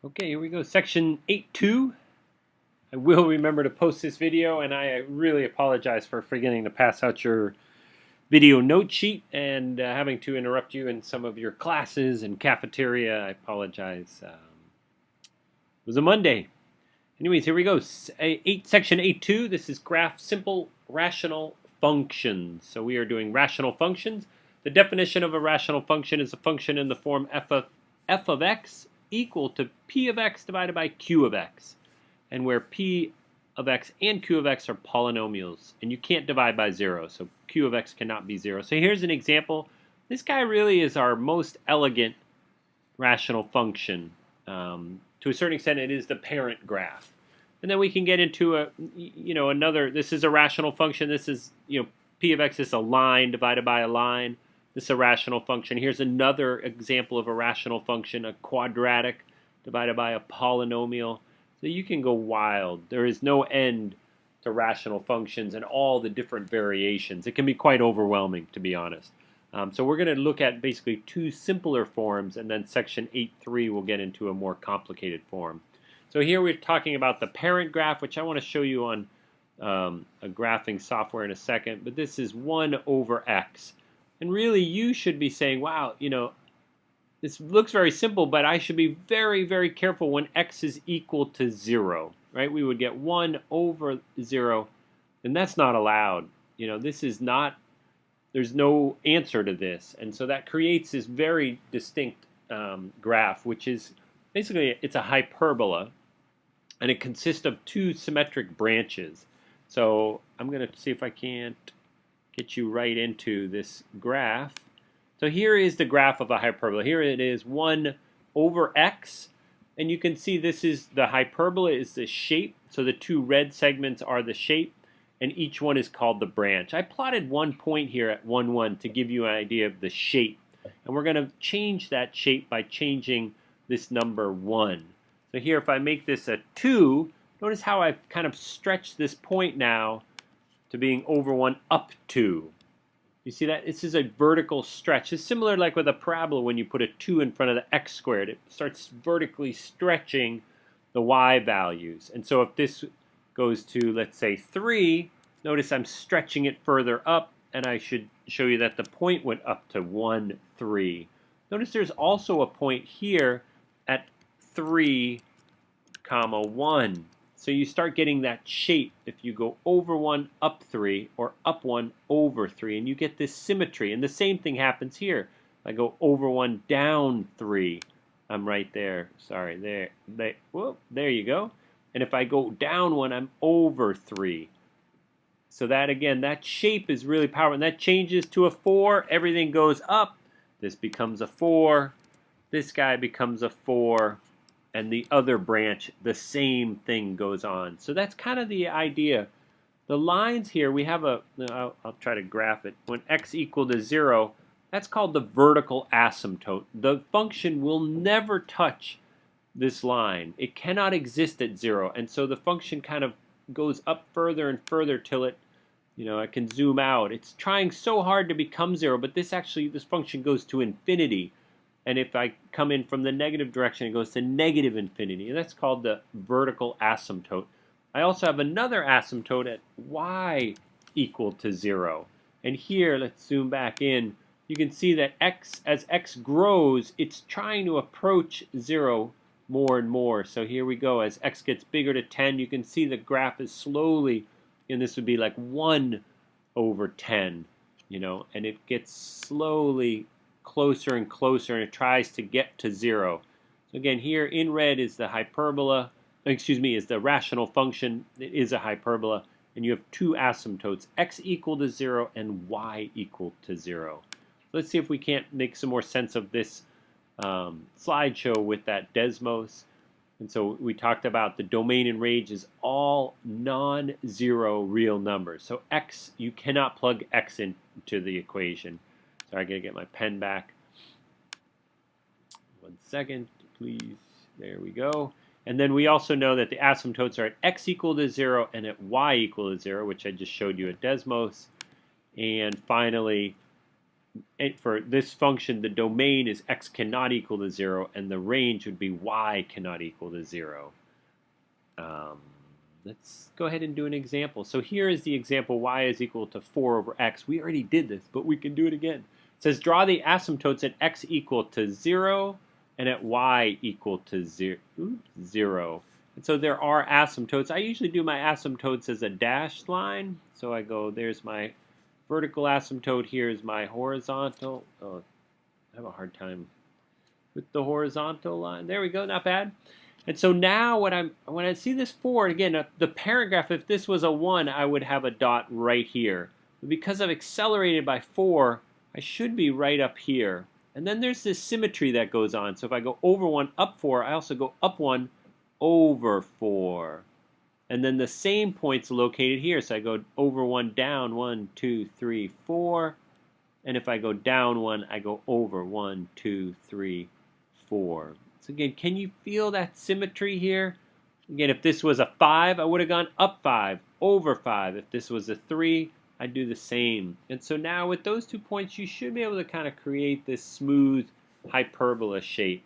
Okay, here we go. Section 8.2. I will remember to post this video, and I really apologize for forgetting to pass out your video note sheet and having to interrupt you in some of your classes and cafeteria. I apologize. It was a Monday. Anyways, here we go. Section 8.2. This is graph simple rational functions. So we are doing rational functions. The definition of a rational function is a function in the form f of x equal to p of x divided by q of x, and where p of x and q of x are polynomials, and you can't divide by 0, so q of x cannot be 0. So here's an example. This guy really is our most elegant rational function. To a certain extent, it is the parent graph. And then we can get into another. This is a rational function. This is, p of x is a line divided by a line. This is a rational function. Here's another example of a rational function, a quadratic divided by a polynomial. So you can go wild. There is no end to rational functions and all the different variations. It can be quite overwhelming, to be honest. So we're going to look at basically two simpler forms, and then section 8.3 will get into a more complicated form. So here we're talking about the parent graph, which I want to show you on a graphing software in a second. But this is 1 over x. And really, you should be saying, wow, this looks very simple, but I should be very, very careful when x is equal to 0, right? We would get 1 over 0, and that's not allowed. This is not, there's no answer to this. And so that creates this very distinct graph, which is basically, it's a hyperbola, and it consists of two symmetric branches. So I'm going to see if I can't get you right into this graph. So here is the graph of a hyperbola. Here it is 1 over x, and you can see this is the hyperbola is the shape. So the two red segments are the shape, and each one is called the branch. I plotted one point here at 1, 1 to give you an idea of the shape, and we're going to change that shape by changing this number 1. So here, if I make this a 2, notice how I've kind of stretched this point now to being over 1 up 2. You see that? This is a vertical stretch. It's similar like with a parabola when you put a 2 in front of the x squared. It starts vertically stretching the y values. And so if this goes to, let's say, 3, notice I'm stretching it further up, and I should show you that the point went up to 1, 3. Notice there's also a point here at 3, 1. So you start getting that shape if you go over 1, up 3, or up 1, over 3, and you get this symmetry. And the same thing happens here. If I go over 1, down 3, I'm right there. Sorry, there you go. And if I go down 1, I'm over 3. So that, again, that shape is really powerful. And that changes to a 4. Everything goes up. This becomes a 4. This guy becomes a 4. And the other branch, the same thing goes on. So that's kind of the idea. The lines here, we have I'll try to graph it. When x equal to 0, that's called the vertical asymptote. The function will never touch this line. It cannot exist at 0. And so the function kind of goes up further and further till it, I can zoom out. It's trying so hard to become 0, but this function goes to infinity. And if I come in from the negative direction, it goes to negative infinity. And that's called the vertical asymptote. I also have another asymptote at y equal to 0. And here, let's zoom back in. You can see that as x grows, it's trying to approach 0 more and more. So here we go. As x gets bigger to 10, you can see the graph is slowly, and this would be like 1 over 10, and it gets slowly closer and closer, and it tries to get to 0. So again, here in red is the hyperbola, is the rational function. It is a hyperbola, and you have two asymptotes, x equal to 0 and y equal to 0. Let's see if we can't make some more sense of this slideshow with that Desmos. And so we talked about the domain in range is all non-zero real numbers. So x, you cannot plug x into the equation. Sorry, I gotta get my pen back. 1 second, please. There we go. And then we also know that the asymptotes are at x equal to 0 and at y equal to 0, which I just showed you at Desmos. And finally, And for this function, the domain is x cannot equal to 0, and the range would be y cannot equal to 0. Um, let's go ahead and do an example. So here is the example, y is equal to 4 over x. We already did this, but we can do it again. It says draw the asymptotes at x equal to 0 and at y equal to 0. And so there are asymptotes. I usually do my asymptotes as a dashed line. So I go, there's my vertical asymptote, here is my horizontal. Oh, I have a hard time with the horizontal line. There we go, not bad. And so now when I see this 4, again, the paragraph, if this was a 1, I would have a dot right here. But because I've accelerated by 4, I should be right up here. And then there's this symmetry that goes on. So if I go over 1, up 4, I also go up 1, over 4. And then the same point's located here. So I go over 1, down 1, 2, 3, 4. And if I go down 1, I go over 1, 2, 3, 4. So again, can you feel that symmetry here? Again, if this was a 5, I would have gone up 5, over 5. If this was a 3, I'd do the same. And so now with those 2 points, you should be able to kind of create this smooth hyperbola shape.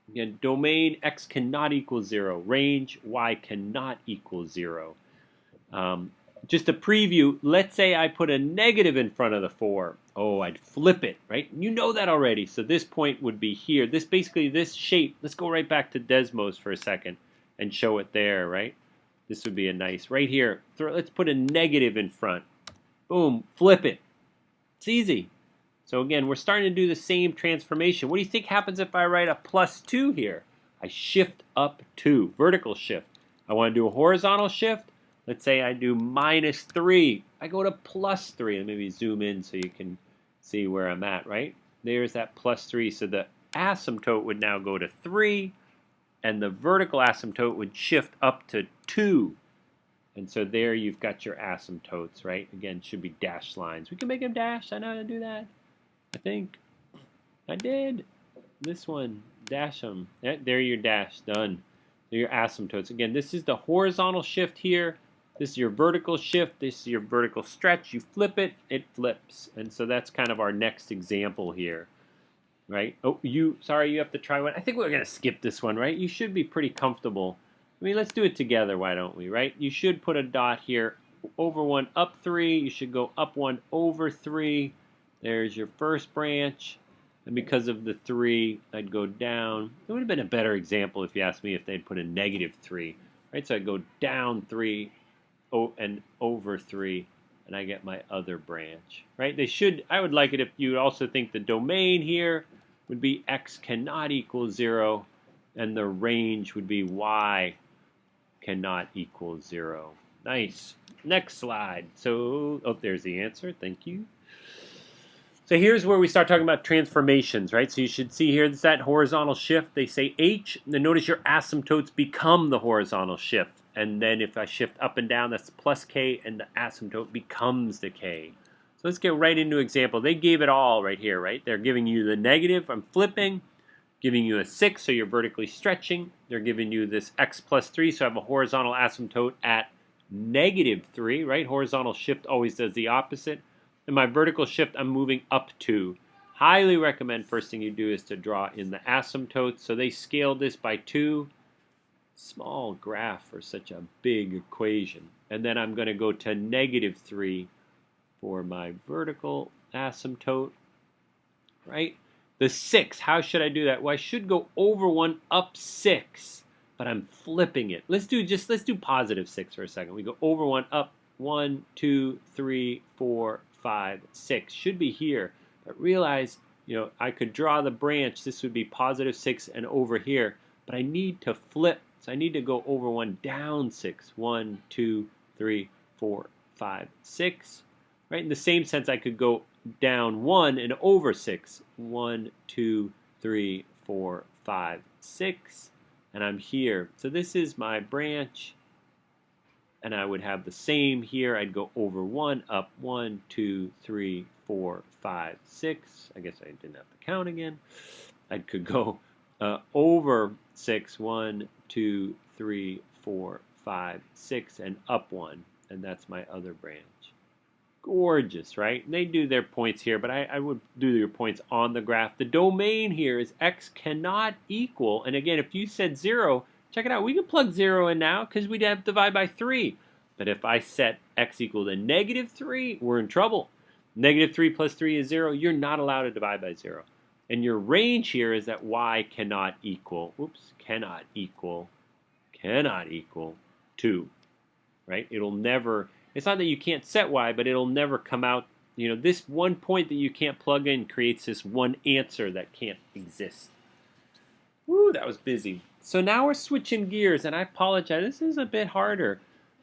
Again, domain x cannot equal 0. Range y cannot equal 0. Just a preview, let's say I put a negative in front of the 4. Oh, I'd flip it, right? You know that already. So this point would be here. This basically, this shape, let's go right back to Desmos for a second and show it there, right? This would be a nice, right here, let's put a negative in front. Boom, flip it. It's easy. So again, we're starting to do the same transformation. What do you think happens if I write a +2 here? I shift up 2, vertical shift. I want to do a horizontal shift. Let's say I do -3. I go to +3. Let me maybe zoom in so you can see where I'm at, right? There's that +3. So the asymptote would now go to 3, and the vertical asymptote would shift up to 2. And so there you've got your asymptotes, right? Again, should be dashed lines. We can make them dashed. I know how to do that. I think I did. This one, dash them. There you're dashed, done. They're your asymptotes. Again, this is the horizontal shift here. This is your vertical shift. This is your vertical stretch. You flip it, it flips. And so that's kind of our next example here, right? Oh, sorry, you have to try one. I think we're going to skip this one, right? You should be pretty comfortable. I mean, let's do it together, why don't we, right? You should put a dot here, over 1, up 3. You should go up 1, over 3. There's your first branch. And because of the 3, I'd go down. It would have been a better example if you asked me if they'd put a -3, right? So I'd go down 3, and over 3, and I get my other branch, right? I would like it if you also think the domain here would be x cannot equal 0, and the range would be y cannot equal 0. Nice. Next slide. So, there's the answer. Thank you. So here's where we start talking about transformations, right? So you should see here, it's that horizontal shift. They say H, and then notice your asymptotes become the horizontal shift. And then if I shift up and down, that's plus K, and the asymptote becomes the K. So let's get right into an example. They gave it all right here, right? They're giving you the negative, I'm flipping, giving you a 6, so you're vertically stretching. They're giving you this x plus 3, so I have a horizontal asymptote at -3, right? Horizontal shift always does the opposite. And my vertical shift, I'm moving up 2. Highly recommend first thing you do is to draw in the asymptotes. So they scaled this by 2. Small graph for such a big equation. And then I'm going to go to -3 for my vertical asymptote, right? The 6, how should I do that? Well, I should go over 1, up 6, but I'm flipping it. Let's do +6 for a second. We go over 1, up 1, 2, 3, 4, 5, 6. Should be here, but realize, I could draw the branch. This would be +6 and over here, but I need to flip. So I need to go over 1, down 6. 1, 2, 3, 4, 5, 6. Right? In the same sense, I could go down 1 and over 6. 1, 2, 3, 4, 5, 6. And I'm here. So this is my branch. And I would have the same here. I'd go over 1, up 1, 2, 3, 4, 5, 6. I guess I didn't have to count again. I could go over 6, 1, 2, 3, 4, 5, 6, and up 1. And that's my other branch. gorgeous, right? And they do their points here, but I would do your points on the graph. The domain here is x cannot equal, and again, if you said 0, check it out. We can plug 0 in now because we'd have to divide by 3. But if I set x equal to -3, we're in trouble. -3 plus 3 is 0. You're not allowed to divide by 0. And your range here is that y cannot equal, cannot equal 2, right? It'll never, it's not that you can't set y, but it'll never come out. You know, this one point that you can't plug in creates this one answer that can't exist. Woo, that was busy. So now we're switching gears, and I apologize, this is a bit harder.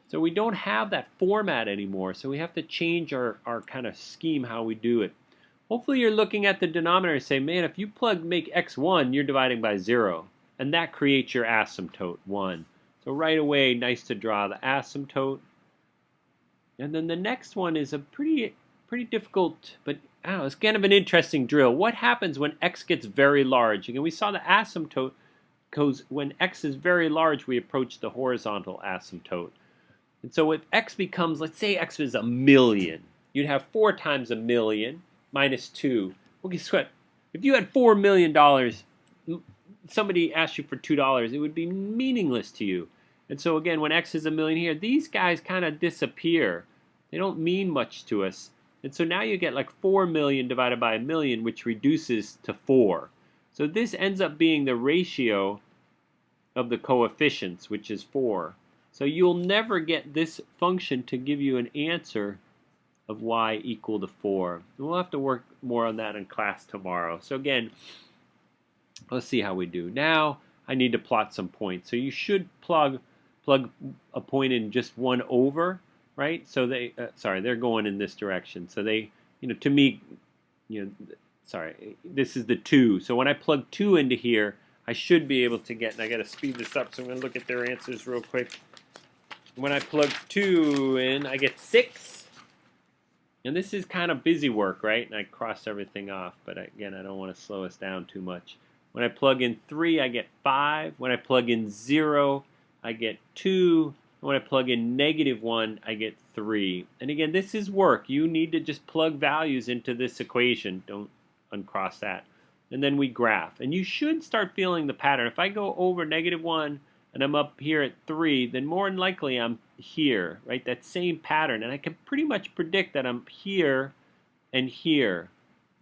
So we don't have that format anymore, so we have to change our kind of scheme how we do it. Hopefully you're looking at the denominator and say, man, if you make x 1, you're dividing by 0. And that creates your asymptote, 1. So right away, nice to draw the asymptote. And then the next one is a pretty difficult, but I don't know, it's kind of an interesting drill. What happens when x gets very large? Again, we saw the asymptote goes, when x is very large, we approach the horizontal asymptote. And so if x becomes, let's say x is 1,000,000, you'd have 4 times 1,000,000 minus 2. Well, guess what? If you had $4 million, somebody asked you for $2, it would be meaningless to you. And so again, when x is 1,000,000 here, these guys kind of disappear. They don't mean much to us. And so now you get like 4 million divided by 1,000,000, which reduces to 4. So this ends up being the ratio of the coefficients, which is 4. So you'll never get this function to give you an answer of y equal to 4. We'll have to work more on that in class tomorrow. So again, let's see how we do. Now I need to plot some points. So you should plug a point in just 1 over, right? So they, they're going in this direction. So they, to me, this is the 2. So when I plug 2 into here, I should be able to get, and I got to speed this up, so I'm going to look at their answers real quick. When I plug 2 in, I get 6. And this is kind of busy work, right? And I cross everything off, but again, I don't want to slow us down too much. When I plug in 3, I get 5. When I plug in 0, I get 2. When I plug in -1, I get 3. And again, this is work. You need to just plug values into this equation. Don't uncross that. And then we graph. And you should start feeling the pattern. If I go over -1 and I'm up here at 3, then more than likely I'm here, right? That same pattern. And I can pretty much predict that I'm here and here.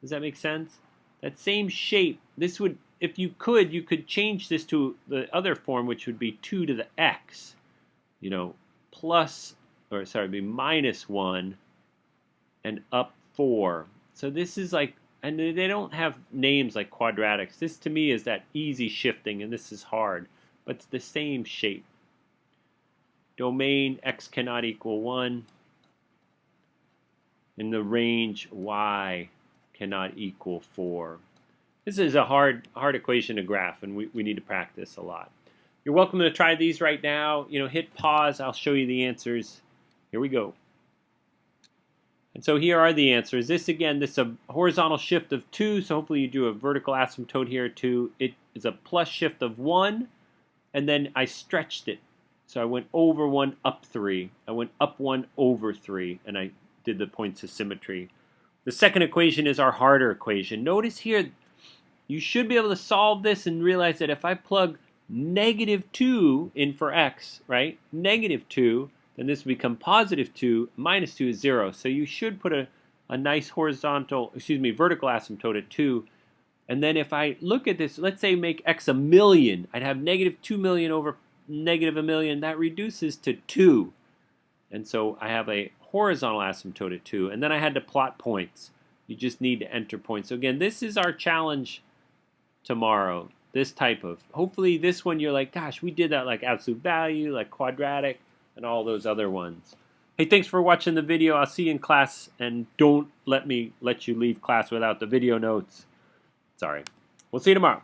Does that make sense? That same shape. This would, if you could change this to the other form, which would be 2 to the x. Be -1 and up 4. So this is like, and they don't have names like quadratics. This to me is that easy shifting, and this is hard, but it's the same shape. Domain x cannot equal 1. In the range y cannot equal 4. This is a hard equation to graph, and we need to practice a lot. You're welcome to try these right now. Hit pause. I'll show you the answers. Here we go. And so here are the answers. This is a horizontal shift of 2, so hopefully you do a vertical asymptote here at 2. It is a plus shift of 1, and then I stretched it. So I went over 1, up 3. I went up 1, over 3, and I did the points of symmetry. The second equation is our harder equation. Notice here, you should be able to solve this and realize that if I plug -2 in for x, right? -2, then this will become +2, -2 is 0. So you should put a nice vertical asymptote at 2. And then if I look at this, let's say make x 1,000,000, I'd have -2 million over -1,000,000. That reduces to 2. And so I have a horizontal asymptote at 2. And then I had to plot points. You just need to enter points. So again, this is our challenge tomorrow. This type of, hopefully this one you're like, gosh, we did that like absolute value, like quadratic, and all those other ones. Hey, thanks for watching the video. I'll see you in class, and don't let me let you leave class without the video notes. Sorry. We'll see you tomorrow.